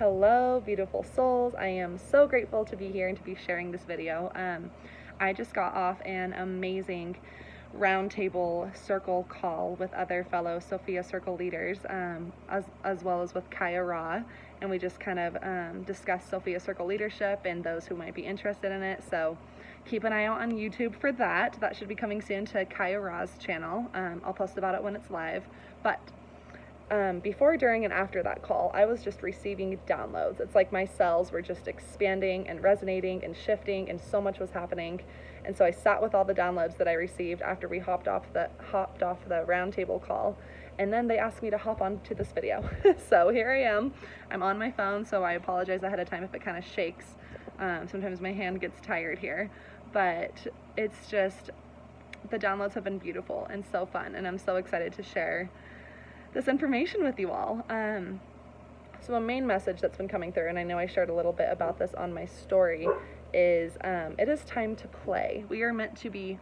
Hello, beautiful souls. I am so grateful to be here and to be sharing this video. I just got off an amazing roundtable circle call with other fellow Sophia Circle leaders, as well as with Kaya Ra, and we just kind of discussed Sophia Circle leadership and those who might be interested in it. So keep an eye out on YouTube for that. That should be coming soon to Kaya Ra's channel. I'll post about it when it's live. But before, during, and after that call, I was just receiving downloads. It's like my cells were just expanding and resonating and shifting, and so much was happening. And so I sat with all the downloads that I received after we hopped off the roundtable call, and then they asked me to hop on to this video. So here I am. I'm on my phone, so I apologize ahead of time if it kind of shakes. Sometimes my hand gets tired here, but it's just, the downloads have been beautiful and so fun, and I'm so excited to share this information with you all. So a main message that's been coming through, and I know I shared a little bit about this on my story, is it is time to play. We are meant to be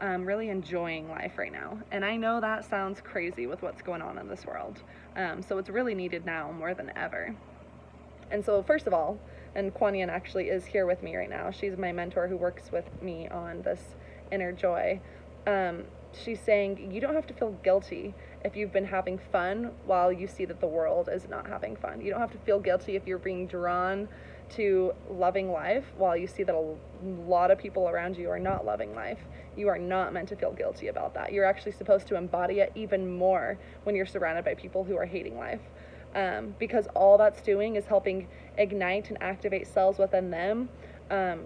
really enjoying life right now. And I know that sounds crazy with what's going on in this world. So it's really needed now more than ever. And so first of all, and Kuan Yin actually is here with me right now. She's my mentor who works with me on this inner joy. She's saying you don't have to feel guilty if you've been having fun while you see that the world is not having fun. You don't have to feel guilty if you're being drawn to loving life while you see that a lot of people around you are not loving life. You are not meant to feel guilty about that. You're actually supposed to embody it even more when you're surrounded by people who are hating life. Because all that's doing is helping ignite and activate cells within them.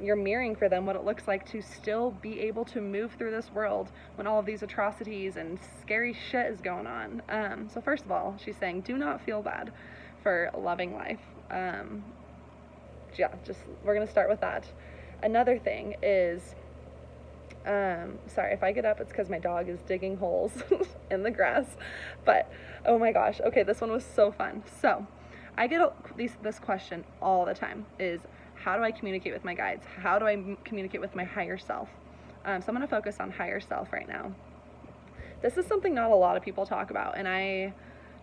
You're mirroring for them what it looks like to still be able to move through this world when all of these atrocities and scary shit is going on. So first of all, she's saying, do not feel bad for loving life. We're going to start with that. Another thing is, sorry, if I get up, it's because my dog is digging holes in the grass, but oh my gosh. Okay, this one was so fun. So I get this question all the time is, how do I communicate with my guides? How do I communicate with my higher self? So I'm going to focus on higher self right now. This is something not a lot of people talk about, and I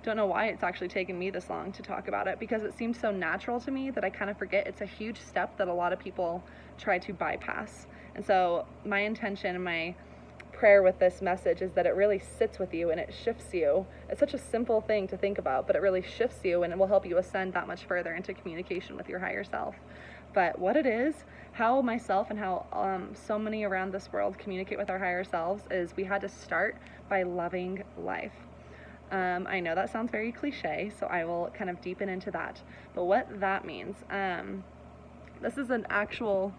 don't know why it's actually taken me this long to talk about it, because it seems so natural to me that I kind of forget it's a huge step that a lot of people try to bypass. And so my intention and my prayer with this message is that it really sits with you and it shifts you. It's such a simple thing to think about, but it really shifts you, and it will help you ascend that much further into communication with your higher self. But what it is, how myself and how so many around this world communicate with our higher selves, is we had to start by loving life. I know that sounds very cliche, so I will kind of deepen into that. But what that means, this is an actual,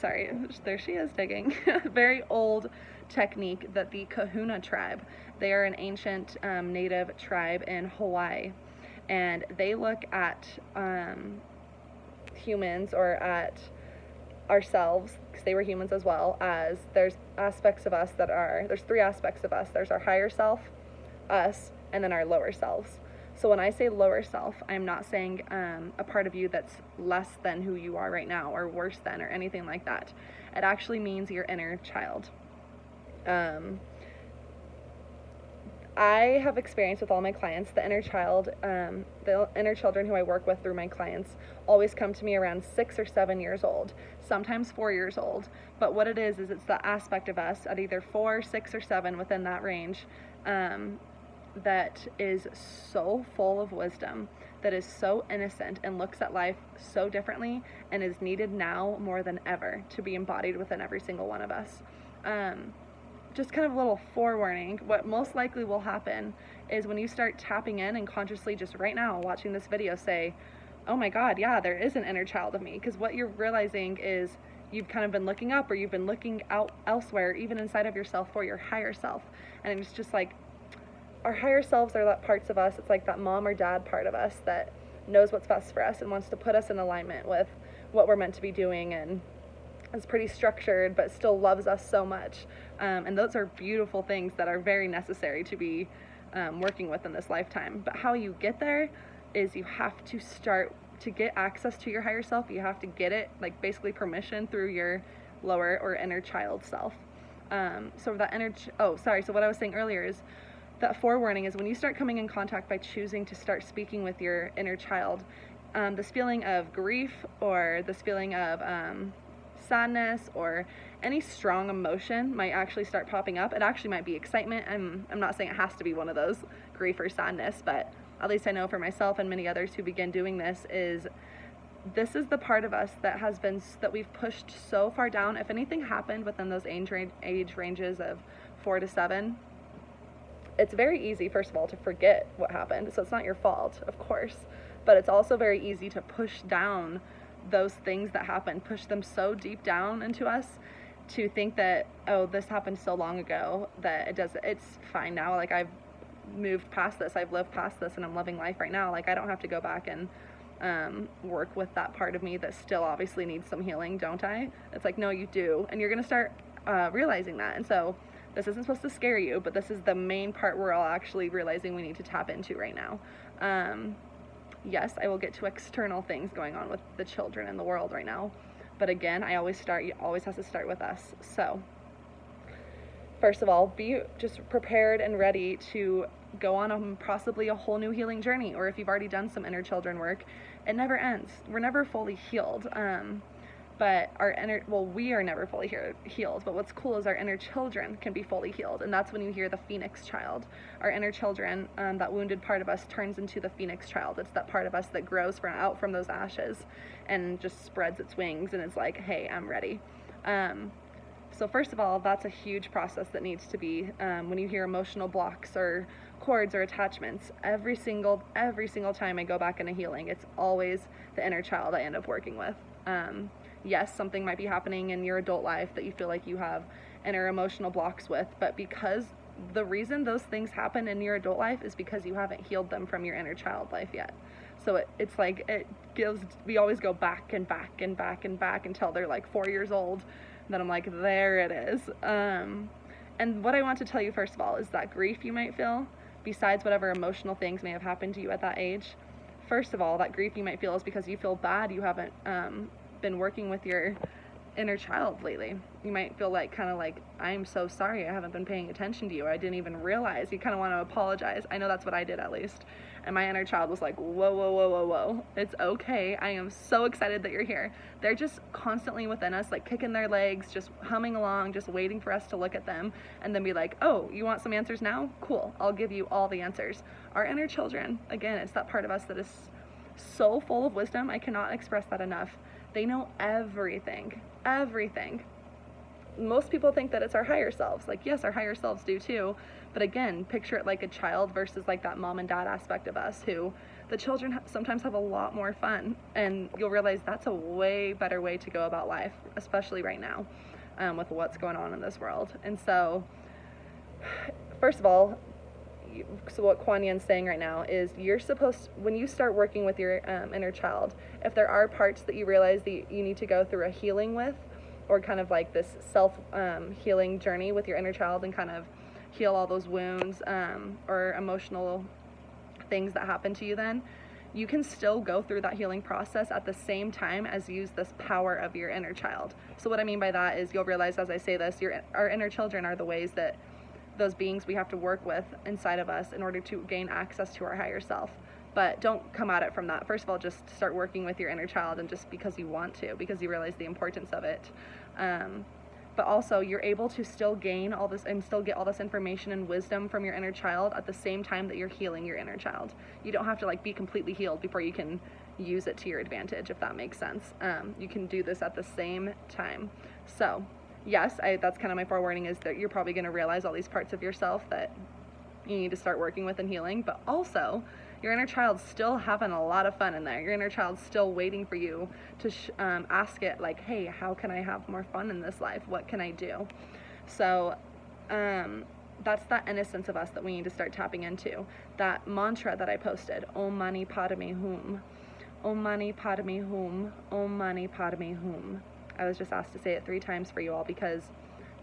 sorry, there she is digging, very old technique that the Kahuna tribe, they are an ancient native tribe in Hawaii, and they look at humans, or at ourselves, because they were humans as well, as there's aspects of us that are, there's three aspects of us. There's our higher self, us, and then our lower selves. So when I say lower self, I'm not saying a part of you that's less than who you are right now, or worse than, or anything like that. It actually means your inner child. I have experienced with all my clients, the inner child, the inner children who I work with through my clients always come to me around 6 or 7 years old, sometimes 4 years old. But what it is it's the aspect of us at either 4, 6, or 7, within that range, that is so full of wisdom, that is so innocent and looks at life so differently, and is needed now more than ever to be embodied within every single one of us. Just kind of a little forewarning, what most likely will happen is when you start tapping in and consciously just right now watching this video say, oh my God, yeah, there is an inner child of me. Because what you're realizing is you've kind of been looking up, or you've been looking out elsewhere, even inside of yourself, for your higher self. And it's just like, our higher selves are that parts of us, it's like that mom or dad part of us that knows what's best for us and wants to put us in alignment with what we're meant to be doing, and is pretty structured but still loves us so much. And those are beautiful things that are very necessary to be working with in this lifetime. But how you get there is you have to start to get access to your higher self. You have to get it, like basically permission, through your lower or inner child self. So that so what I was saying earlier is that forewarning is when you start coming in contact by choosing to start speaking with your inner child, this feeling of grief or this feeling of sadness or any strong emotion might actually start popping up. It actually might be excitement. I'm not saying it has to be one of those, grief or sadness, but at least I know for myself and many others who begin doing this is the part of us that has been, that we've pushed so far down. If anything happened within those age ranges of 4 to 7, it's very easy, first of all, to forget what happened. So it's not your fault, of course, but it's also very easy to push down those things that happened, push them so deep down into us to think that, oh, this happened so long ago that it's fine now. Like, I've moved past this, I've lived past this, and I'm loving life right now. Like, I don't have to go back and work with that part of me that still obviously needs some healing, don't I? It's like, no, you do. And you're gonna start realizing that. And so this isn't supposed to scare you, but this is the main part we're all actually realizing we need to tap into right now. Yes, I will get to external things going on with the children in the world right now. But again, it always has to start with us. So first of all, be just prepared and ready to go on possibly a whole new healing journey. Or if you've already done some inner children work, it never ends. We're never fully healed. But we are never fully healed. But what's cool is our inner children can be fully healed. And that's when you hear the Phoenix child. Our inner children, that wounded part of us turns into the Phoenix child. It's that part of us that grows out from those ashes and just spreads its wings and it's like, hey, I'm ready. So first of all, that's a huge process that needs to be, when you hear emotional blocks or cords or attachments, every single time I go back into healing, it's always the inner child I end up working with. Yes, something might be happening in your adult life that you feel like you have inner emotional blocks with, but because the reason those things happen in your adult life is because you haven't healed them from your inner child life yet. So it's like, we always go back and back and back and back until they're like 4 years old. And then I'm like, there it is. And what I want to tell you first of all is that grief you might feel, besides whatever emotional things may have happened to you at that age, first of all, that grief you might feel is because you feel bad you haven't been working with your inner child lately. You might feel like, kind of like, I'm so sorry I haven't been paying attention to you. I didn't even realize. You kind of want to apologize. I know that's what I did, at least. And my inner child was like, whoa, whoa, whoa, whoa, whoa. It's okay. I am so excited that you're here. They're just constantly within us, like kicking their legs, just humming along, just waiting for us to look at them and then be like, oh, you want some answers now? Cool. I'll give you all the answers. Our inner children, again, it's that part of us that is so full of wisdom. I cannot express that enough. They know everything, everything. Most people think that it's our higher selves. Like, yes, our higher selves do too. But again, picture it like a child versus like that mom and dad aspect of us, who the children sometimes have a lot more fun. And you'll realize that's a way better way to go about life, especially right now, with what's going on in this world. And so, first of all, so what Kuan Yin's saying right now is when you start working with your inner child, if there are parts that you realize that you need to go through a healing with, or kind of like this self-healing journey with your inner child and kind of heal all those wounds or emotional things that happen to you, then you can still go through that healing process at the same time as use this power of your inner child. So what I mean by that is, you'll realize as I say this, our inner children are the ways that those beings we have to work with inside of us in order to gain access to our higher self. But don't come at it from that. First of all, just start working with your inner child, and just because you want to, because you realize the importance of it. But also, you're able to still gain all this and still get all this information and wisdom from your inner child at the same time that you're healing your inner child. You don't have to like be completely healed before you can use it to your advantage, if that makes sense. You can do this at the same time. So yes, that's kind of my forewarning, is that you're probably going to realize all these parts of yourself that you need to start working with and healing, but also your inner child's still having a lot of fun in there. Your inner child's still waiting for you to ask it, like, hey, how can I have more fun in this life? What can I do? So that's that innocence of us that we need to start tapping into. That mantra that I posted, Om Mani Padme Hum, Om Mani Padme Hum, Om Mani Padme Hum. I was just asked to say it 3 times for you all, because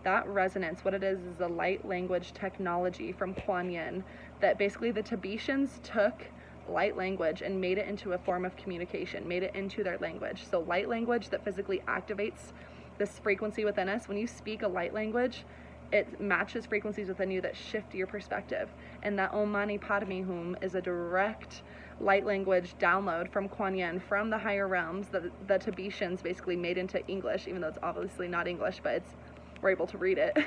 that resonance, what it is a light language technology from Kuan Yin, that basically the Tibetan took light language and made it into a form of communication, made it into their language. So light language that physically activates this frequency within us. When you speak a light language, it matches frequencies within you that shift your perspective. And that Om Mani Padme Hum is a direct light language download from Kuan Yin, from the higher realms, that the Tibetan basically made into English, even though it's obviously not English, but we're able to read it,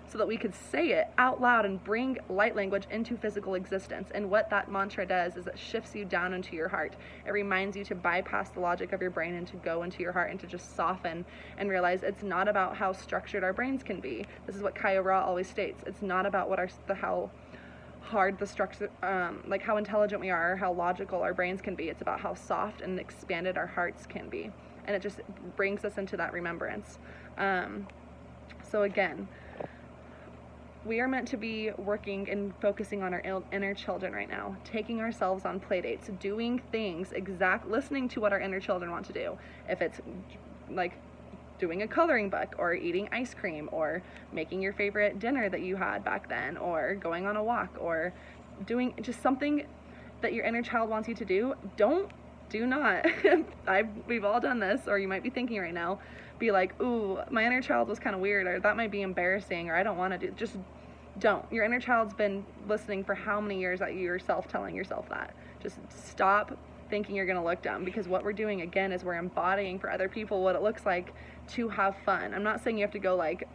so that we could say it out loud and bring light language into physical existence. And what that mantra does is it shifts you down into your heart. It reminds you to bypass the logic of your brain and to go into your heart and to just soften and realize it's not about how structured our brains can be. This is what Kaya Ra always states. It's not about what how hard the structure, like how intelligent we are, how logical our brains can be. It's about how soft and expanded our hearts can be. And it just brings us into that remembrance. So again, we are meant to be working and focusing on our inner children right now, taking ourselves on play dates, doing things listening to what our inner children want to do. If it's like doing a coloring book, or eating ice cream, or making your favorite dinner that you had back then, or going on a walk, or doing just something that your inner child wants you to do, do not, we've all done this, or you might be thinking right now, be like, ooh, my inner child was kind of weird, or that might be embarrassing, or I don't want to do, just don't. Your inner child's been listening for how many years at you yourself, telling yourself that. Just stop thinking you're going to look dumb, because what we're doing again is we're embodying for other people what it looks like to have fun. I'm not saying you have to go like,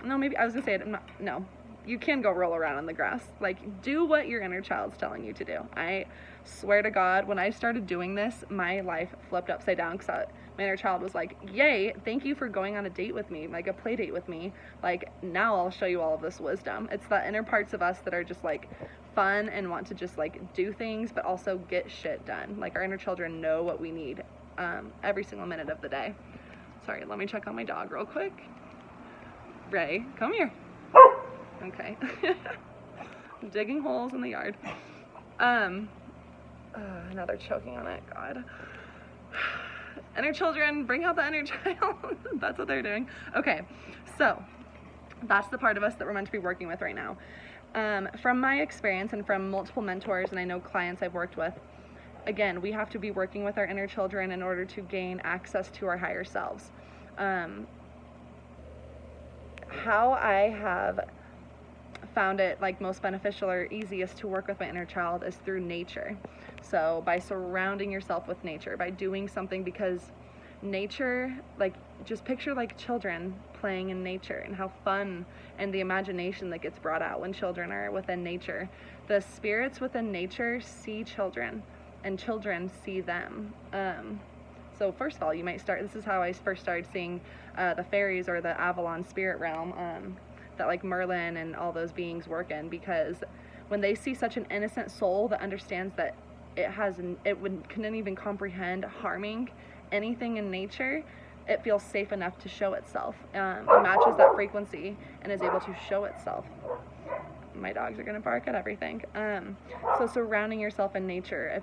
no, maybe I was going to say it, no. You can go roll around on the grass. Like, do what your inner child's telling you to do. I swear to God, when I started doing this, my life flipped upside down, because my inner child was like, yay, thank you for going on a date with me, like a play date with me. Like, now I'll show you all of this wisdom. It's the inner parts of us that are just like fun and want to just like do things, but also get shit done. Like, our inner children know what we need every single minute of the day. Sorry, let me check on my dog real quick. Ray, come here. Okay. Digging holes in the yard. Now they're choking on it. God. Inner children, bring out the inner child. That's what they're doing. Okay, so that's the part of us that we're meant to be working with right now. From my experience and from multiple mentors, and I know clients I've worked with, again, we have to be working with our inner children in order to gain access to our higher selves. How I have found it like most beneficial or easiest to work with my inner child is through nature. So by surrounding yourself with nature, by doing something, because nature, like, just picture like children playing in nature and how fun and the imagination that gets brought out when children are within nature. The spirits within nature see children, and children see them. So first of all, you might start, this is how I first started seeing the fairies, or the Avalon spirit realm, that like Merlin and all those beings work in, because when they see such an innocent soul that understands that couldn't even comprehend harming anything in nature, it feels safe enough to show itself. It matches that frequency and is able to show itself. My dogs are gonna bark at everything. So surrounding yourself in nature.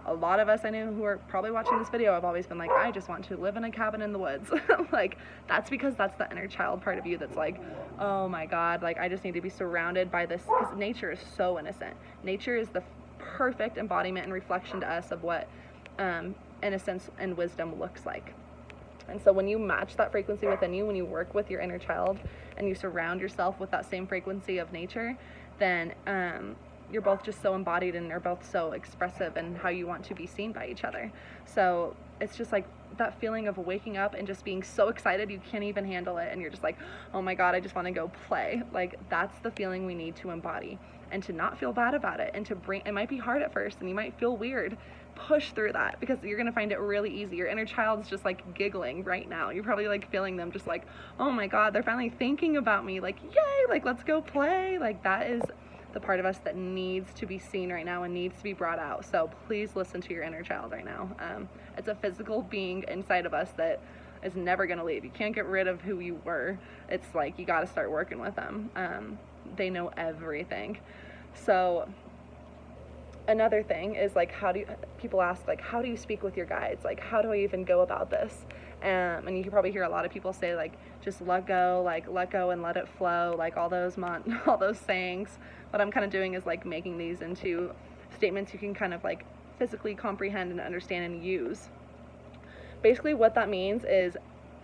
A lot of us I know who are probably watching this video have always been like, I just want to live in a cabin in the woods. Like, that's because that's the inner child part of you that's like, oh my God, like, I just need to be surrounded by this, because nature is so innocent. Nature is the perfect embodiment and reflection to us of what innocence and wisdom looks like. And so when you match that frequency within you, when you work with your inner child and you surround yourself with that same frequency of nature, then you're both just so embodied and are both so expressive in how you want to be seen by each other. So it's just like that feeling of waking up and just being so excited you can't even handle it, and you're just like, oh my God, I just want to go play. Like, that's the feeling we need to embody, and to not feel bad about it, and to bring, it might be hard at first and you might feel weird. Push through that, because you're gonna find it really easy. Your inner child's just like giggling right now. You're probably like feeling them just like, oh my God, they're finally thinking about me, like, yay, like, let's go play. Like, that is the part of us that needs to be seen right now and needs to be brought out. So please listen to your inner child right now. It's a physical being inside of us that is never gonna leave. You can't get rid of who you were. It's like, you gotta start working with them. They know everything. So another thing is like, people ask, like, how do you speak with your guides? Like, how do I even go about this? And you can probably hear a lot of people say, like, just let go and let it flow, like all those sayings. What I'm kind of doing is like making these into statements you can kind of like physically comprehend and understand and use. Basically what that means is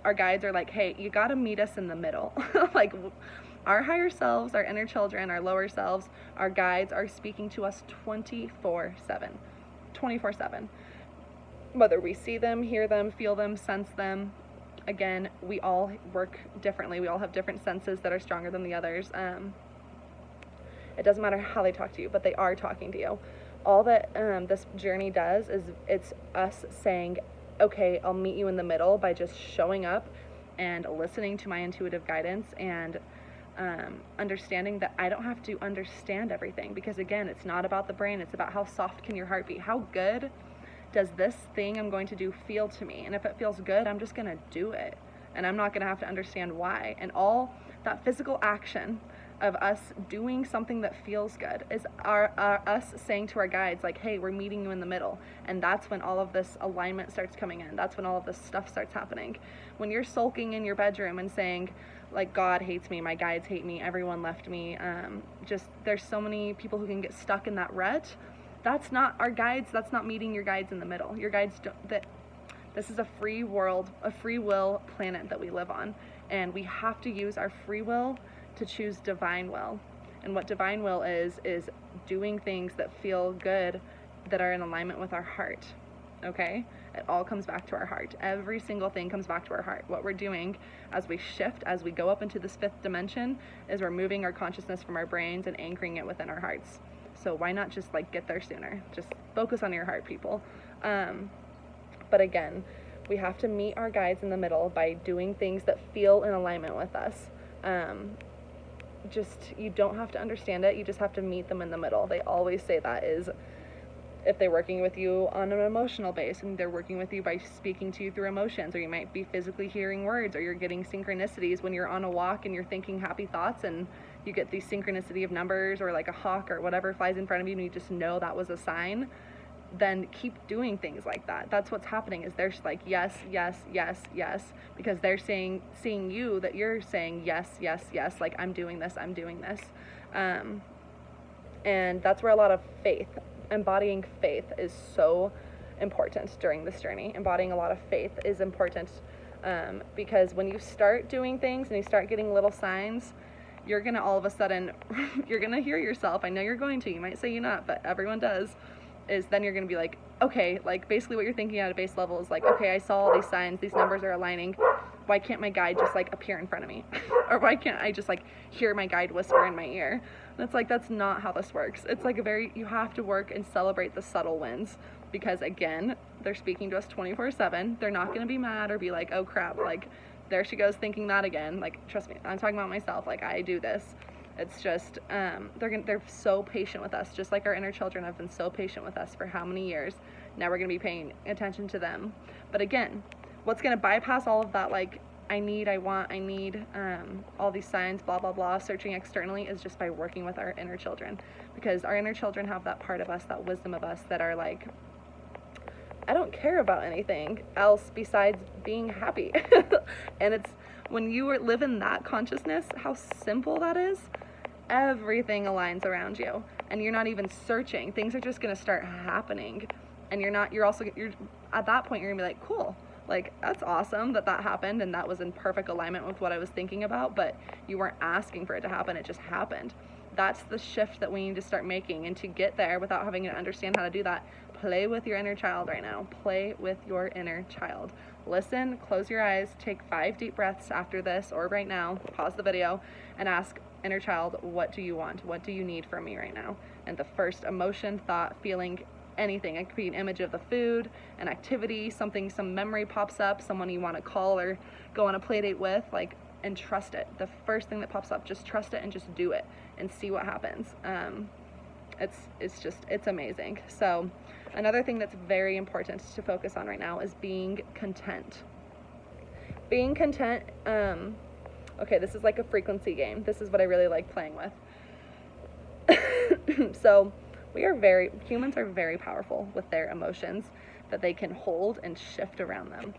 our guides are like, hey, you got to meet us in the middle. Like, Our higher selves, our inner children, our lower selves, our guides are speaking to us 24/7. 24/7. Whether we see them, hear them, feel them, sense them. Again, we all work differently. We all have different senses that are stronger than the others. It doesn't matter how they talk to you, but they are talking to you. All that this journey does is it's us saying, okay, I'll meet you in the middle by just showing up and listening to my intuitive guidance and understanding that I don't have to understand everything, because again, it's not about the brain. It's about how soft can your heart be? How good does this thing I'm going to do feel to me? And if it feels good, I'm just gonna do it. And I'm not gonna have to understand why. And all that physical action of us doing something that feels good is us saying to our guides, like, hey, we're meeting you in the middle. And that's when all of this alignment starts coming in. That's when all of this stuff starts happening. When you're sulking in your bedroom and saying, like, God hates me, my guides hate me, everyone left me, there's so many people who can get stuck in that rut. That's not our guides. That's not meeting your guides in the middle. Your guides this is a free world, a free will planet that we live on, and we have to use our free will to choose divine will. And what divine will is doing things that feel good, that are in alignment with our heart. Okay? It all comes back to our heart. Every single thing comes back to our heart. What we're doing as we shift, as we go up into this 5th dimension, is we're moving our consciousness from our brains and anchoring it within our hearts. So why not just like get there sooner? Just focus on your heart, people. But again, we have to meet our guides in the middle by doing things that feel in alignment with us. You don't have to understand it. You just have to meet them in the middle. They always say that is if they're working with you on an emotional base and they're working with you by speaking to you through emotions, or you might be physically hearing words, or you're getting synchronicities when you're on a walk and you're thinking happy thoughts and you get the synchronicity of numbers, or like a hawk or whatever flies in front of you and you just know that was a sign. Then keep doing things like that. That's what's happening, is they're just like, yes, yes, yes, yes, because they're seeing you, that you're saying yes, yes, yes, like I'm doing this. And that's where a lot of faith, embodying faith, is so important during this journey. Embodying a lot of faith is important, because when you start doing things and you start getting little signs, you're gonna all of a sudden, you're gonna hear yourself. I know you're going to. You might say you're not, but everyone does. Is then you're gonna be like, okay, like basically what you're thinking at a base level is like, okay, I saw all these signs, these numbers are aligning. Why can't my guide just like appear in front of me? Or why can't I just like hear my guide whisper in my ear? And it's like, that's not how this works. It's like you have to work and celebrate the subtle wins, because again, they're speaking to us 24/7. They're not gonna be mad or be like, oh crap, like there she goes thinking that again. Like, trust me, I'm talking about myself. Like, I do this. It's just, they're so patient with us, just like our inner children have been so patient with us for how many years. Now we're going to be paying attention to them. But again, what's going to bypass all of that, like, I need, all these signs, blah, blah, blah, searching externally, is just by working with our inner children. Because our inner children have that part of us, that wisdom of us, that are like, I don't care about anything else besides being happy. And it's when you live in that consciousness, how simple that is, everything aligns around you, and you're not even searching. Things are just going to start happening, and you're at that point, you're gonna be like, cool, like that's awesome that happened, and that was in perfect alignment with what I was thinking about, but you weren't asking for it to happen, it just happened. That's the shift that we need to start making. And to get there without having to understand how to do that, play with your inner child right now. Play with your inner child. Listen, close your eyes, take 5 deep breaths after this, or right now, pause the video and ask inner child, what do you want? What do you need from me right now? And the first emotion, thought, feeling, anything. It could be an image of the food, an activity, something, some memory pops up, someone you want to call or go on a play date with, like, and trust it. The first thing that pops up, just trust it and just do it and see what happens. It's amazing. So another thing that's very important to focus on right now is being content. Being content, okay, this is like a frequency game. This is what I really like playing with. So humans are very powerful with their emotions, that they can hold and shift around them.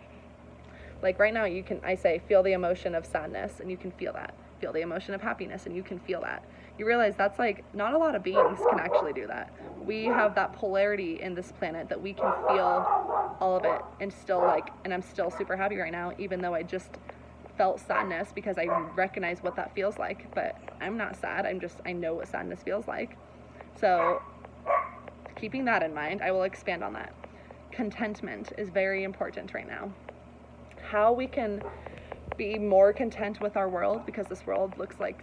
Like right now, I say, feel the emotion of sadness, and you can feel that. Feel the emotion of happiness, and you can feel that. You realize that's like, not a lot of beings can actually do that. We have that polarity in this planet that we can feel all of it and still and I'm still super happy right now, even though I just felt sadness because I recognize what that feels like, but I'm not sad. I know what sadness feels like. So keeping that in mind, I will expand on that. Contentment is very important right now. How we can be more content with our world, because this world looks like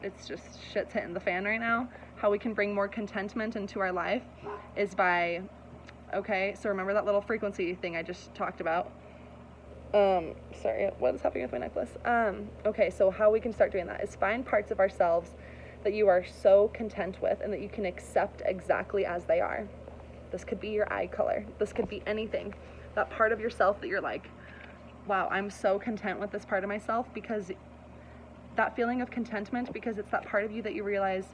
it's just shit's hitting the fan right now. How we can bring more contentment into our life is by, okay, so remember that little frequency thing I just talked about. Sorry, what is happening with my necklace? Okay, so how we can start doing that is find parts of ourselves that you are so content with and that you can accept exactly as they are. This could be your eye color. This could be anything. That part of yourself that you're like, wow, I'm so content with this part of myself, because that feeling of contentment, because it's that part of you that you realize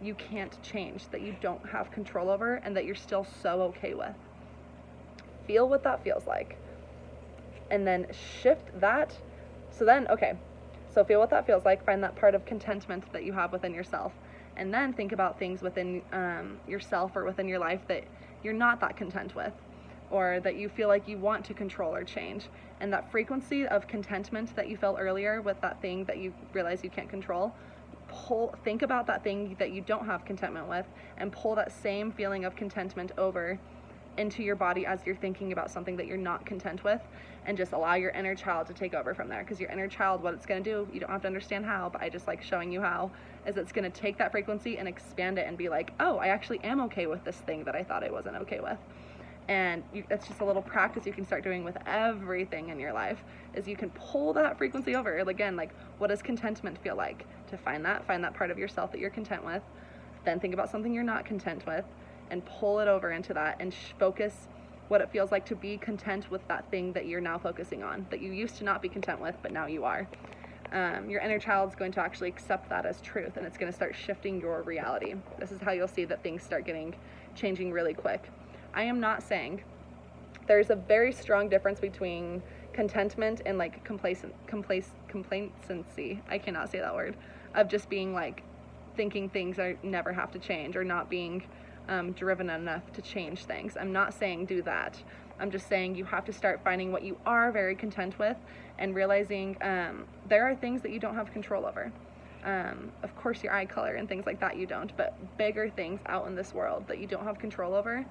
you can't change, that you don't have control over, and that you're still so okay with. Feel what that feels like. And then shift that. So then, okay, so feel what that feels like. Find that part of contentment that you have within yourself. And then think about things within yourself or within your life that you're not that content with, or that you feel like you want to control or change. And that frequency of contentment that you felt earlier with that thing that you realize you can't control, think about that thing that you don't have contentment with, and pull that same feeling of contentment over into your body as you're thinking about something that you're not content with, and just allow your inner child to take over from there. Because your inner child, what it's going to do, you don't have to understand how, but I just like showing you how, is it's going to take that frequency and expand it and be like, oh, I actually am okay with this thing that I thought I wasn't okay with. And it's just a little practice you can start doing with everything in your life, is you can pull that frequency over. Again, like, what does contentment feel like? To find that part of yourself that you're content with, then think about something you're not content with, and pull it over into that, and focus what it feels like to be content with that thing that you're now focusing on, that you used to not be content with, but now you are. Your inner child's going to actually accept that as truth, and it's going to start shifting your reality. This is how you'll see that things start changing really quick. I am not saying, there's a very strong difference between contentment and like complacency. I cannot say that word, of just being like thinking things are never have to change, or not being driven enough to change things. I'm not saying do that. I'm just saying you have to start finding what you are very content with, and realizing there are things that you don't have control over. Of course, your eye color and things like that you don't, but bigger things out in this world that you don't have control over.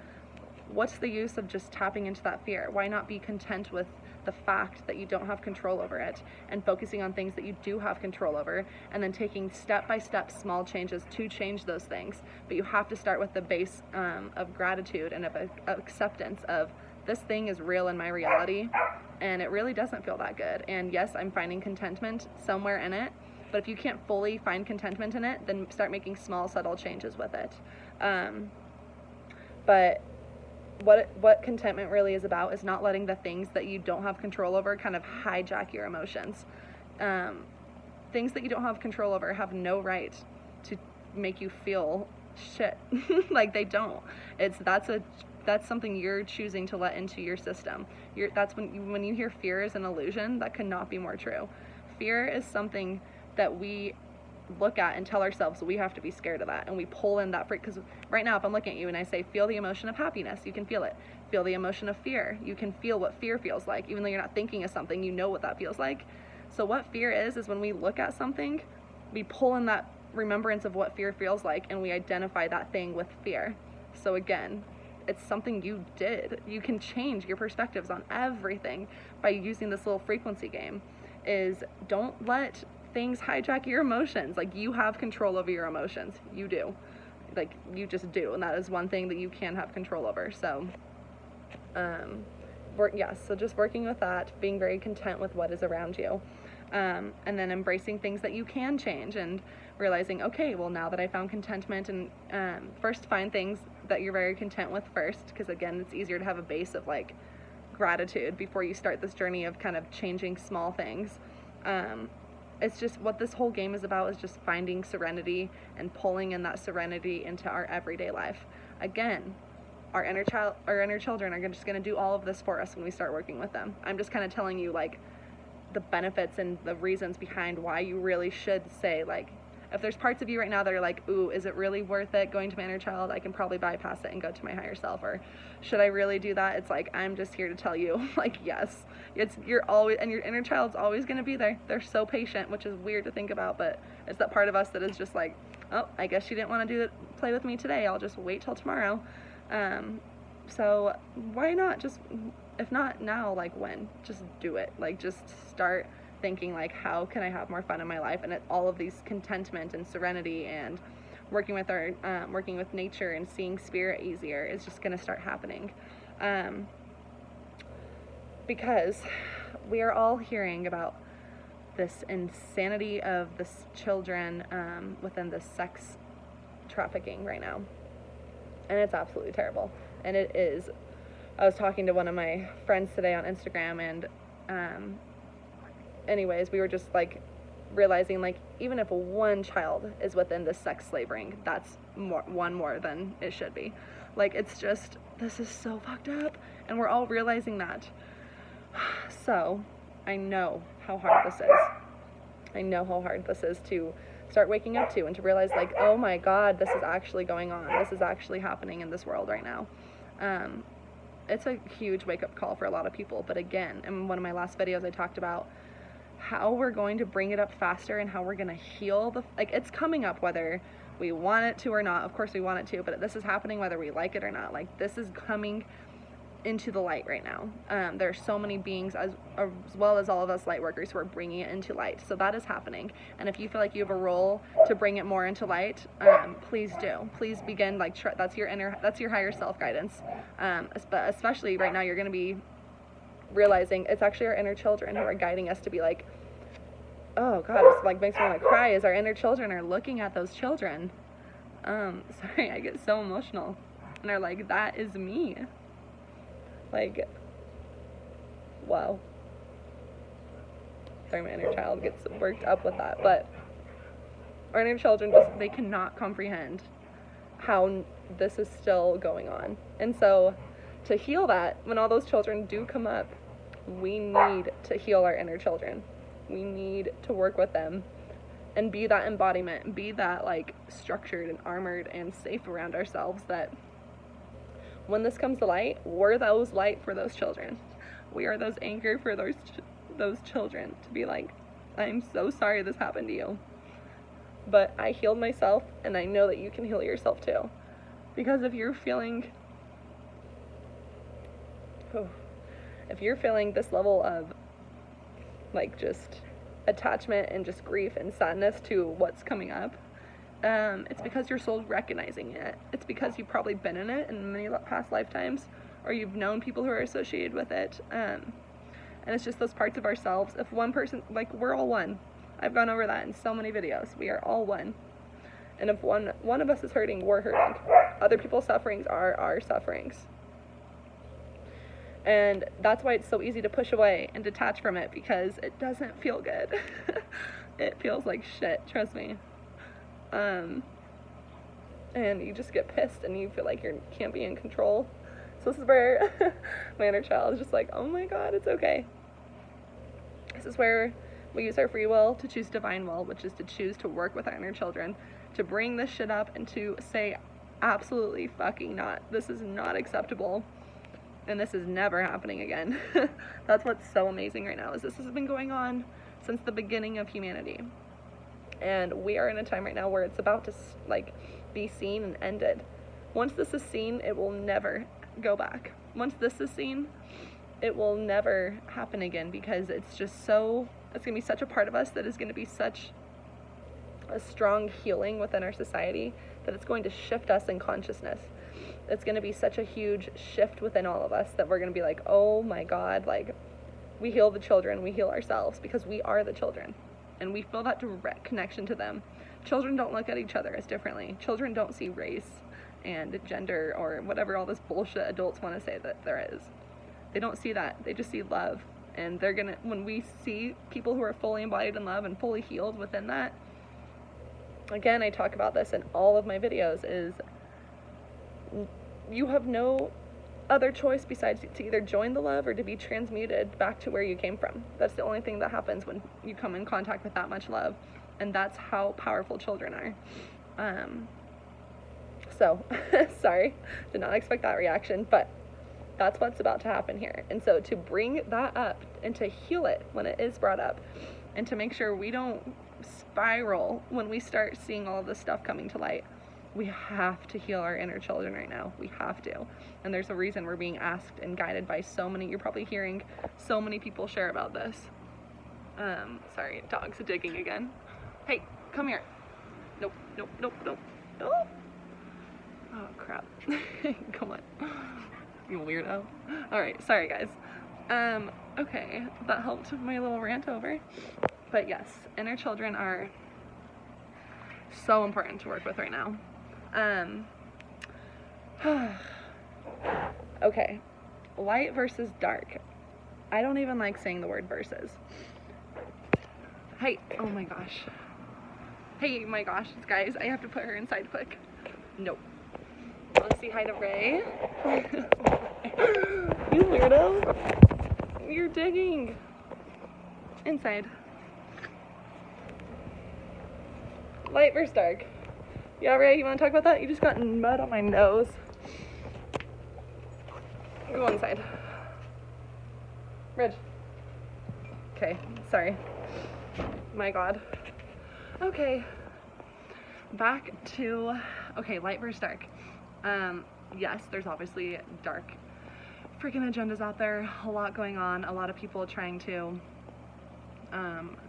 What's the use of just tapping into that fear? Why not be content with the fact that you don't have control over it, and focusing on things that you do have control over, and then taking step-by-step small changes to change those things. But you have to start with the base of gratitude and of acceptance of, this thing is real in my reality, and it really doesn't feel that good. And yes, I'm finding contentment somewhere in it, but if you can't fully find contentment in it, then start making small, subtle changes with it. But what contentment really is about is not letting the things that you don't have control over kind of hijack your emotions. Things that you don't have control over have no right to make you feel shit. Like, they don't. That's something you're choosing to let into your system. That's when you hear fear is an illusion, that cannot be more true. Fear is something that we look at and tell ourselves we have to be scared of that, and we pull in that freak. Because right now, if I'm looking at you and I say feel the emotion of happiness, you can feel it. Feel the emotion of fear, you can feel what fear feels like. Even though you're not thinking of something, you know what that feels like. So what fear is when we look at something, we pull in that remembrance of what fear feels like, and we identify that thing with fear. So again, it's something you did. You can change your perspectives on everything by using this little frequency game. Is don't let things hijack your emotions. Like, you have control over your emotions. You do. Like, you just do. And that is one thing that you can have control over. So, so just working with that, being very content with what is around you. And then embracing things that you can change, and realizing, okay, well, now that I found contentment, and first find things that you're very content with first, because again, it's easier to have a base of like gratitude before you start this journey of kind of changing small things. It's just what this whole game is about, is just finding serenity and pulling in that serenity into our everyday life. Again, our inner children are just going to do all of this for us when we start working with them. I'm just kind of telling you like the benefits and the reasons behind why you really should say like, if there's parts of you right now that are like, ooh, is it really worth it going to my inner child? I can probably bypass it and go to my higher self. Or should I really do that? It's like, I'm just here to tell you, like, yes, you're always, and your inner child's always going to be there. They're so patient, which is weird to think about, but it's that part of us that is just like, oh, I guess she didn't want to play with me today. I'll just wait till tomorrow. So why not just, if not now, like when? Just do it. Like, just start thinking, like, how can I have more fun in my life? And all of these contentment and serenity and working with nature and seeing spirit easier is just going to start happening. Because we are all hearing about this insanity of this children within the sex trafficking right now. And it's absolutely terrible. And it is. I was talking to one of my friends today on Instagram, and anyways, we were just like realizing, like, even if one child is within the sex slave ring, that's one more than it should be. Like, it's just, this is so fucked up, and we're all realizing that. So I know how hard this is. I know how hard this is to start waking up to, and to realize, like, oh my God, this is actually going on. This is actually happening in this world right now. It's a huge wake-up call for a lot of people. But again, in one of my last videos, I talked about how we're going to bring it up faster and how we're going to heal like, it's coming up whether we want it to or not. Of course we want it to, but this is happening whether we like it or not. Like, this is coming into the light right now. There are so many beings as well as all of us light workers who are bringing it into light. So that is happening. And if you feel like you have a role to bring it more into light, please do. Please begin, like, that's your higher self guidance. But especially right now, you're going to be realizing it's actually our inner children who are guiding us to be like, oh God, it's like makes me want to cry, as our inner children are looking at those children. Sorry, I get so emotional. And they're like, that is me. Like, wow. Sorry, my inner child gets worked up with that. But our inner children they cannot comprehend how this is still going on. And so to heal that, when all those children do come up, we need to heal our inner children. We need to work with them and be that embodiment, be that, like, structured and armored and safe around ourselves, that when this comes to light, we're those light for those children. We are those anchor for those children, to be like, I'm so sorry this happened to you, but I healed myself, and I know that you can heal yourself too. Because if you're feeling this level of, like, just attachment and just grief and sadness to what's coming up, it's because your soul's recognizing it. It's because you've probably been in it in many past lifetimes, or you've known people who are associated with it. And it's just those parts of ourselves. If one person, like, we're all one. I've gone over that in so many videos. We are all one. And if one of us is hurting, we're hurting. Other people's sufferings are our sufferings. And that's why it's so easy to push away and detach from it, because it doesn't feel good. It feels like shit, trust me. And you just get pissed and you feel like you can't be in control. So this is where my inner child is just like, oh my God, it's okay. This is where we use our free will to choose divine will, which is to choose to work with our inner children, to bring this shit up and to say, absolutely fucking not. This is not acceptable. And this is never happening again. That's what's so amazing right now, is this has been going on since the beginning of humanity. And we are in a time right now where it's about to, like, be seen and ended. Once this is seen, it will never go back. Once this is seen, it will never happen again, because it's just so, it's going to be such a part of us that is going to be such a strong healing within our society that it's going to shift us in consciousness. It's going to be such a huge shift within all of us that we're going to be like, oh my God, like, we heal the children, we heal ourselves, because we are the children. And we feel that direct connection to them. Children don't look at each other as differently. Children don't see race and gender or whatever all this bullshit adults want to say that there is. They don't see that. They just see love. And they're gonna, when we see people who are fully embodied in love and fully healed within that, again, I talk about this in all of my videos, is you have no other choice besides to either join the love or to be transmuted back to where you came from. That's the only thing that happens when you come in contact with that much love. And that's how powerful children are. So, sorry, did not expect that reaction, but that's what's about to happen here. And so to bring that up and to heal it when it is brought up, and to make sure we don't spiral when we start seeing all of this stuff coming to light, we have to heal our inner children right now. We have to. And there's a reason we're being asked and guided by so many, you're probably hearing so many people share about this. Sorry, dog's digging again. Hey, come here. Nope, nope, nope, nope, nope. Oh, crap. Come on. You weirdo. Alright, sorry guys. Okay, that helped my little rant over. But yes, inner children are so important to work with right now. Okay, light versus dark. I don't even like saying the word versus. Hey, oh my gosh. Hey, my gosh, guys, I have to put her inside quick. Nope. Wanna say hi to Ray? You weirdo. You're digging. Inside. Light versus dark. Yeah, Ray, you wanna talk about that? You just got mud on my nose. Go inside. Reg. Okay, sorry. My God. Okay. Back to, okay, light versus dark. Yes, there's obviously dark freaking agendas out there, a lot going on, a lot of people trying to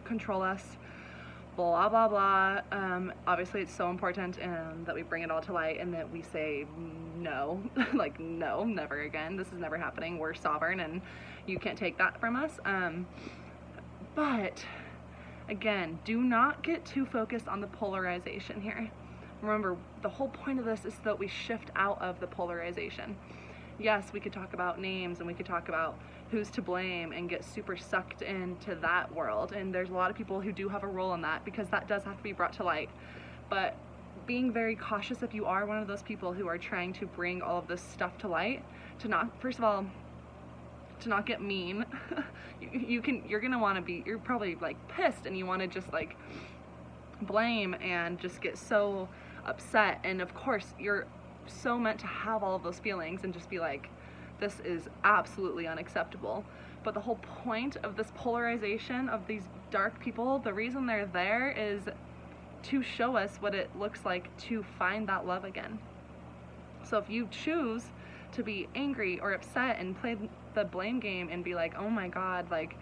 control us, blah blah blah. Obviously it's so important that we bring it all to light and that we say no, like no, never again, this is never happening, we're sovereign and you can't take that from us. But again, do not get too focused on the polarization here. Remember, the whole point of this is that we shift out of the polarization. Yes, we could talk about names and we could talk about who's to blame and get super sucked into that world. And there's a lot of people who do have a role in that because that does have to be brought to light. But being very cautious if you are one of those people who are trying to bring all of this stuff to light, to not, first of all, to not get mean. You're gonna want to be, you're probably like pissed and you want to just like blame and just get so upset. And of course you're so meant to have all of those feelings and just be like, this is absolutely unacceptable. But the whole point of this polarization of these dark people, the reason they're there is to show us what it looks like to find that love again. So if you choose to be angry or upset and play the blame game and be like, oh my God, like,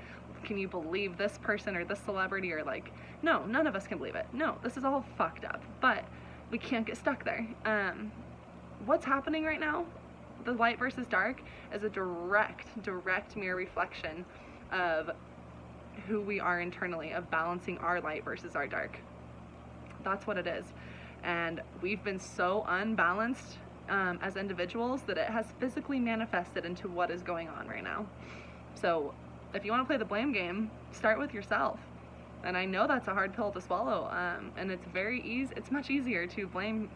can you believe this person or this celebrity, or like, no, none of us can believe it. No, this is all fucked up, but we can't get stuck there. What's happening right now, the light versus dark, is a direct mirror reflection of who we are internally, of balancing our light versus our dark. That's what it is. And we've been so unbalanced as individuals that it has physically manifested into what is going on right now. So if you want to play the blame game, start with yourself. And I know that's a hard pill to swallow, and it's very easy. It's much easier to blame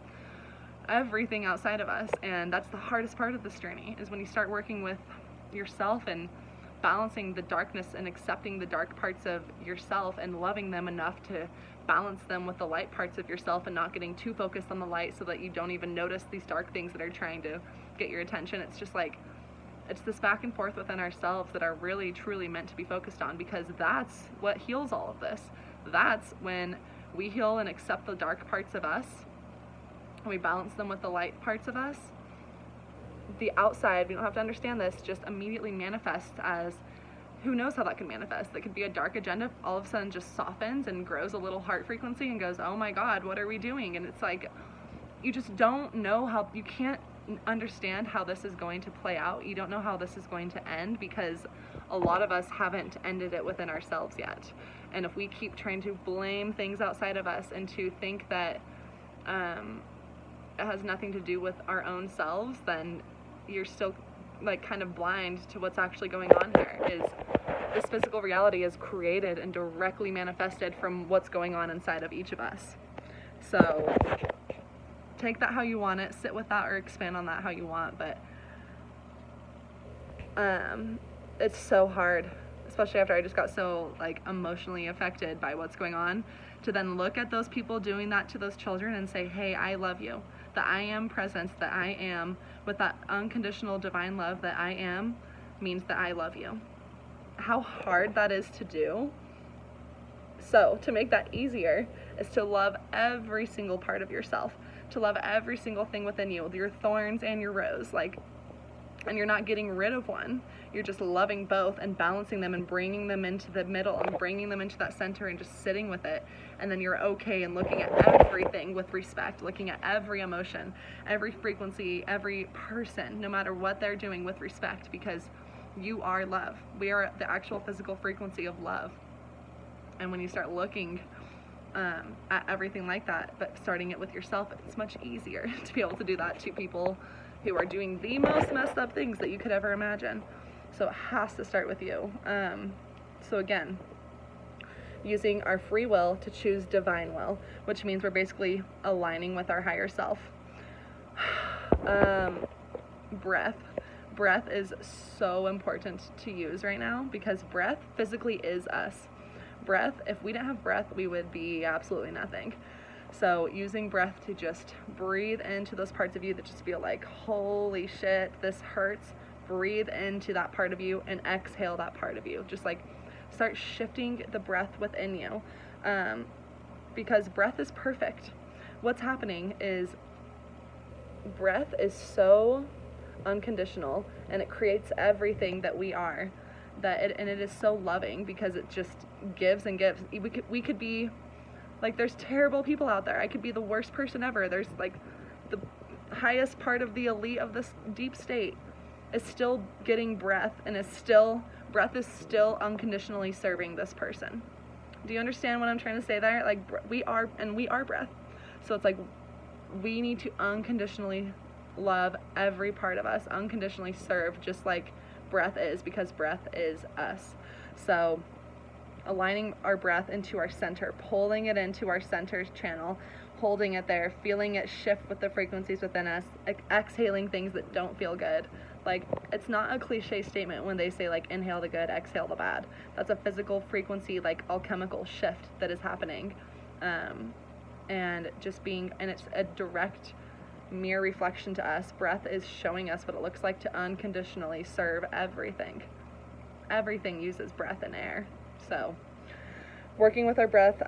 everything outside of us, and that's the hardest part of this journey, is when you start working with yourself and balancing the darkness and accepting the dark parts of yourself and loving them enough to balance them with the light parts of yourself and not getting too focused on the light so that you don't even notice these dark things that are trying to get your attention. It's just like, it's this back and forth within ourselves that are really truly meant to be focused on, because that's what heals all of this. That's when we heal and accept the dark parts of us and we balance them with the light parts of us. The outside, we don't have to understand this, just immediately manifests as, who knows how that can manifest. That could be a dark agenda, all of a sudden just softens and grows a little heart frequency and goes, oh my God, what are we doing? And it's like, you just don't know how, you can't understand how this is going to play out. You don't know how this is going to end, because a lot of us haven't ended it within ourselves yet. And if we keep trying to blame things outside of us and to think that it has nothing to do with our own selves, then you're still like kind of blind to what's actually going on here. Is this physical reality is created and directly manifested from what's going on inside of each of us. So take that how you want it, sit with that or expand on that how you want, but it's so hard, especially especially after I just got so like emotionally affected by what's going on, to then look at those people doing that to those children and say, hey, I love you. The I am presence that I am, with that unconditional divine love that I am, means that I love you. How hard that is to do. So to make that easier is to love every single part of yourself, to love every single thing within you, your thorns and your rose, like, and you're not getting rid of one. You're just loving both and balancing them and bringing them into the middle and bringing them into that center and just sitting with it. And then you're okay and looking at everything with respect, looking at every emotion, every frequency, every person, no matter what they're doing, with respect, because you are love. We are the actual physical frequency of love. And when you start looking at everything like that, but starting it with yourself, it's much easier to be able to do that to people who are doing the most messed up things that you could ever imagine. So it has to start with you. So again, using our free will to choose divine will, which means we're basically aligning with our higher self. Breath is so important to use right now, because breath physically is us. Breath, if we didn't have breath, we would be absolutely nothing. So using breath to just breathe into those parts of you that just feel like, holy shit, this hurts. Breathe into that part of you and exhale that part of you. Just like start shifting the breath within you, because breath is perfect. What's happening is breath is so unconditional, and it creates everything that we are, and it is so loving, because it just gives and gives. We could be like, there's terrible people out there. I could be the worst person ever. There's like the highest part of the elite of this deep state is still getting breath, and breath is still unconditionally serving this person. Do you understand what I'm trying to say there? Like, we are breath. So it's like, we need to unconditionally love every part of us, unconditionally serve, just like breath is, because breath is us. So aligning our breath into our center, pulling it into our center channel, holding it there, feeling it shift with the frequencies within us, exhaling things that don't feel good. Like, it's not a cliche statement when they say, like, inhale the good, exhale the bad. That's a physical frequency, like, alchemical shift that is happening. And it's a direct mirror reflection to us. Breath is showing us what it looks like to unconditionally serve everything. Everything uses breath and air. So working with our breath,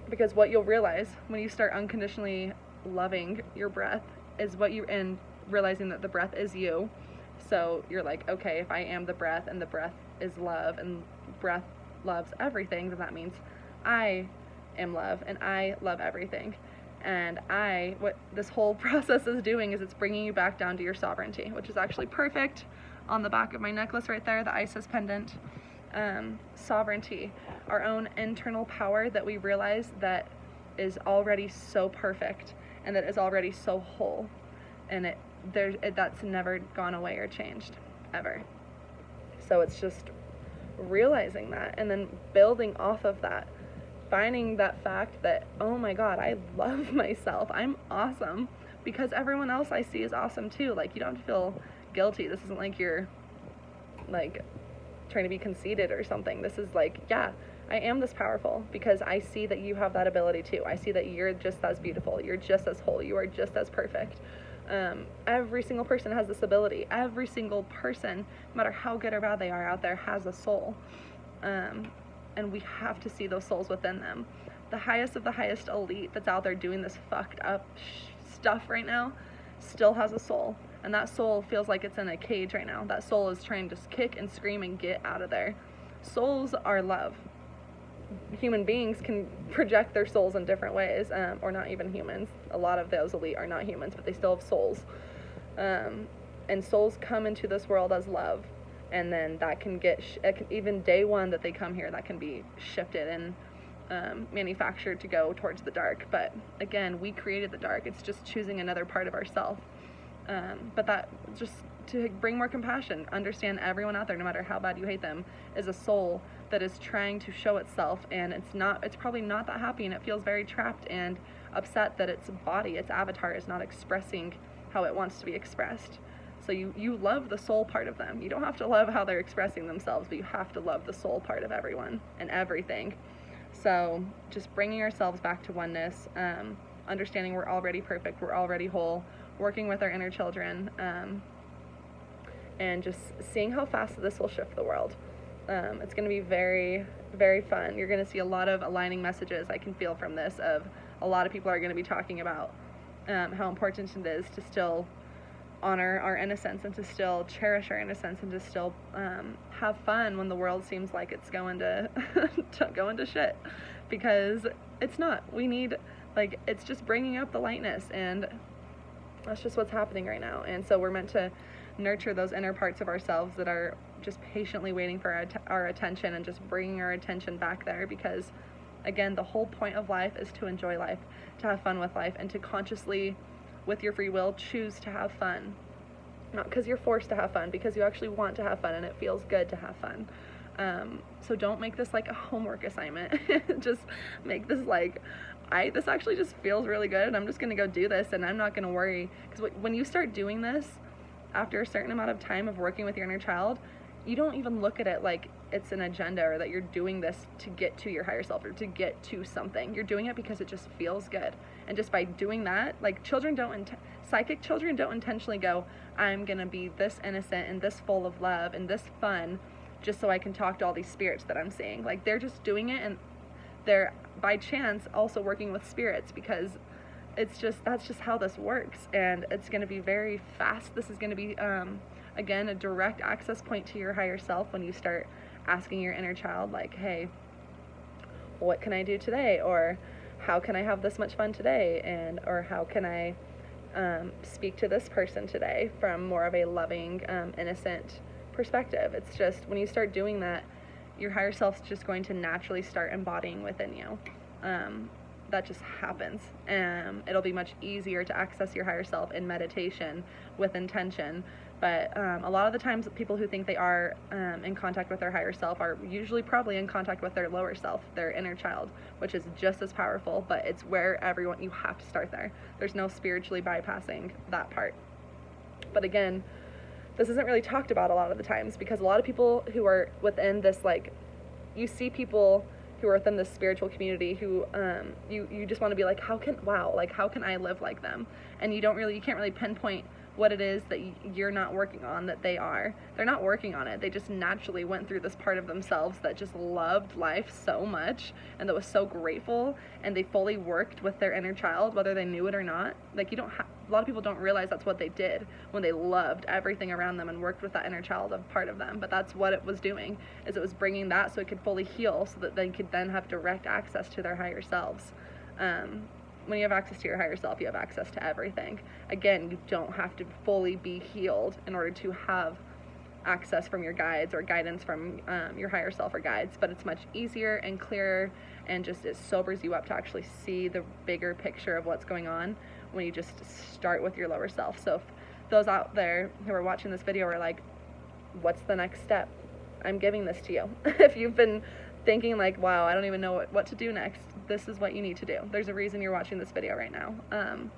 because what you'll realize when you start unconditionally loving your breath is and realizing that the breath is you. So you're like, okay, if I am the breath, and the breath is love, and breath loves everything, then that means I am love, and I love everything. And what this whole process is doing is it's bringing you back down to your sovereignty, which is actually perfect on the back of my necklace right there, the Isis pendant. Sovereignty, our own internal power that we realize that is already so perfect, and that is already so whole, and that's never gone away or changed, ever. So it's just realizing that, and then building off of that, finding that fact that, oh my God, I love myself, I'm awesome, because everyone else I see is awesome too. Like, you don't have to feel guilty. This isn't like you're like trying to be conceited or something. This is like, yeah, I am this powerful, because I see that you have that ability too. I see that you're just as beautiful, you're just as whole, you are just as perfect. Every single person has this ability. Every single person, no matter how good or bad they are out there, has a soul. And we have to see those souls within them. The highest of the highest elite that's out there doing this fucked up stuff right now still has a soul. And that soul feels like it's in a cage right now. That soul is trying to just kick and scream and get out of there. Souls are love. Human beings can project their souls in different ways, or not even humans. A lot of those elite are not humans, but they still have souls. And souls come into this world as love. And then that can get, even day one that they come here, that can be shifted and manufactured to go towards the dark. But again, we created the dark. It's just choosing another part of ourselves. But that, just to bring more compassion, understand everyone out there, no matter how bad you hate them, is a soul that is trying to show itself, and it's probably not that happy, and it feels very trapped and upset that its body, its avatar, is not expressing how it wants to be expressed. So you love the soul part of them. You don't have to love how they're expressing themselves, but you have to love the soul part of everyone and everything. So just bringing ourselves back to oneness, understanding we're already perfect, we're already whole, working with our inner children, and just seeing how fast this will shift the world. It's going to be very, very fun. You're going to see a lot of aligning messages I can feel from this, of a lot of people are going to be talking about how important it is to still honor our innocence and to still cherish our innocence and to still have fun when the world seems like it's going to going to shit, because it's not. We need, like, it's just bringing up the lightness, and that's just what's happening right now. And so we're meant to nurture those inner parts of ourselves that are just patiently waiting for our attention, and just bringing our attention back there, because again, the whole point of life is to enjoy life, to have fun with life, and to consciously, with your free will, choose to have fun. Not because you're forced to have fun, because you actually want to have fun and it feels good to have fun. So don't make this like a homework assignment. Just make this like, this actually just feels really good, and I'm just gonna go do this, and I'm not gonna worry. Because when you start doing this, after a certain amount of time of working with your inner child, you don't even look at it like it's an agenda, or that you're doing this to get to your higher self or to get to something. You're doing it because it just feels good. And just by doing that, like, psychic children don't intentionally go, I'm gonna be this innocent and this full of love and this fun just so I can talk to all these spirits that I'm seeing. Like, they're just doing it, and they're by chance also working with spirits, because that's just how this works. And it's going to be very fast. This is going to be again, a direct access point to your higher self when you start asking your inner child, like, hey, what can I do today? Or how can I have this much fun today? And or how can I speak to this person today from more of a loving, innocent perspective? It's just, when you start doing that, your higher self's just going to naturally start embodying within you. That just happens. It'll be much easier to access your higher self in meditation with intention. But a lot of the times, people who think they are in contact with their higher self are usually probably in contact with their lower self, their inner child, which is just as powerful, but it's where you have to start there. There's no spiritually bypassing that part. But again, this isn't really talked about a lot of the times, because a lot of people who are within this, like, you see people who are within this spiritual community who you just want to be like, how can I live like them? And you can't really pinpoint what it is that you're not working on that they're not working on it. They just naturally went through this part of themselves that just loved life so much and that was so grateful, and they fully worked with their inner child, whether they knew it or not. Like, a lot of people don't realize that's what they did when they loved everything around them and worked with that inner child of part of them. But that's what it was doing, is it was bringing that so it could fully heal, so that they could then have direct access to their higher selves. When you have access to your higher self, you have access to everything. Again, you don't have to fully be healed in order to have access from your guides or guidance from your higher self or guides, but it's much easier and clearer, and just it sobers you up to actually see the bigger picture of what's going on when you just start with your lower self. So if those out there who are watching this video are like, what's the next step? I'm giving this to you. If you've been thinking like, wow, I don't even know what to do next, this is what you need to do. There's a reason you're watching this video right now. And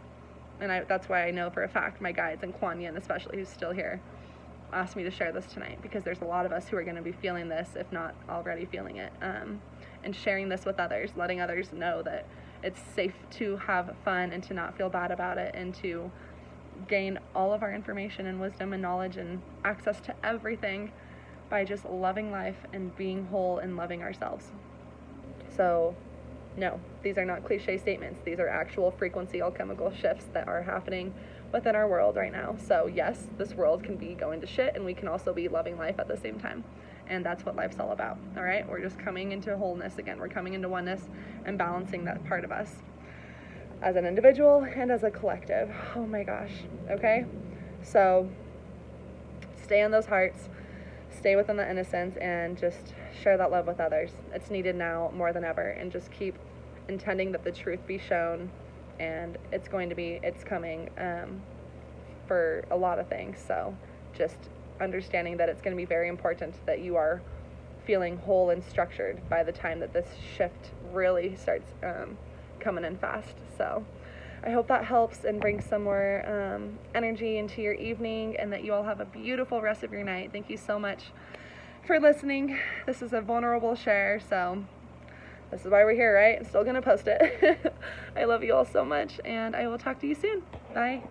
that's why I know for a fact my guides, and Kuan Yin especially, who's still here, asked me to share this tonight, because there's a lot of us who are going to be feeling this, if not already feeling it, and sharing this with others, letting others know that it's safe to have fun and to not feel bad about it, and to gain all of our information and wisdom and knowledge and access to everything by just loving life and being whole and loving ourselves. So no, these are not cliche statements. These are actual frequency alchemical shifts that are happening within our world right now. So yes, this world can be going to shit, and we can also be loving life at the same time. And that's what life's all about, all right? We're just coming into wholeness again. We're coming into oneness and balancing that part of us as an individual and as a collective. Oh my gosh, okay? So stay in those hearts, stay within the innocence, and just share that love with others. It's needed now more than ever, and just keep intending that the truth be shown, and it's coming for a lot of things. So just understanding that it's going to be very important that you are feeling whole and structured by the time that this shift really starts coming in fast. So I hope that helps and brings some more energy into your evening, and that you all have a beautiful rest of your night. Thank you so much for listening. This is a vulnerable share, so this is why we're here, right? I'm still gonna post it. I love you all so much, and I will talk to you soon. Bye.